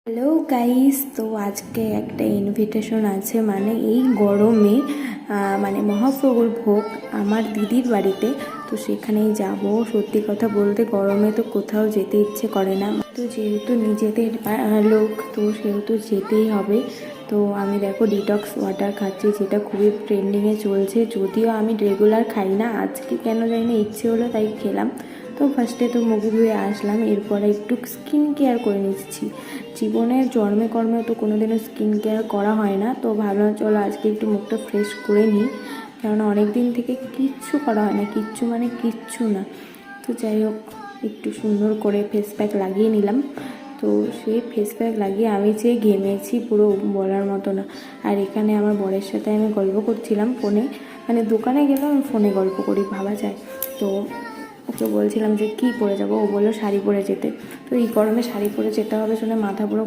Hello guys, তো আজকে একটা ইনভিটেশন আছে, মানে এই গরমে মানে মহাপ্রভুর ভোগ আমার দিদির বাড়িতে। তো সেখানেই যাব। সত্যি কথা বলতে গরমে তো কোথাও যেতে ইচ্ছে করে না, তো যেহেতু নিজেদের লোক তো সেহেতু যেতেই হবে। তো আমি দেখো ডিটক্স ওয়াটার খাচ্ছি, যেটা খুবই ট্রেন্ডিংয়ে চলছে। যদিও আমি রেগুলার খাই না, আজকে কেন জানি না ইচ্ছে হলো তাই খেলাম। তো ফার্স্টে তো মুখ ধুয়ে আসলাম, এরপরে একটু স্কিন কেয়ার করে নিচ্ছি। জীবনের জন্মে কর্মে তো কোনোদিনও স্কিন কেয়ার করা হয় না, তো ভাবলাম চলো আজকে একটু মুখটা ফ্রেশ করে নিই, কেননা অনেক দিন থেকে কিচ্ছু করা হয় না, কিচ্ছু মানে কিচ্ছু না। তো যাই হোক, একটু সুন্দর করে ফেস প্যাক লাগিয়ে নিলাম। তো সেই ফেস প্যাক লাগিয়ে আমি যে ঘেমেছি পুরো বলার মতো না। আর এখানে আমার বরের সাথে আমি গল্প করছিলাম ফোনে, মানে দোকানে গেলেও আমি ফোনে গল্প করি, ভাবা যায়। তো ওকে বলছিলাম যে কী পরে যাবো, ও বললো শাড়ি পরে যেতে। তো এই গরমে শাড়ি পরে যেতে হবে শুনে মাথা পুরো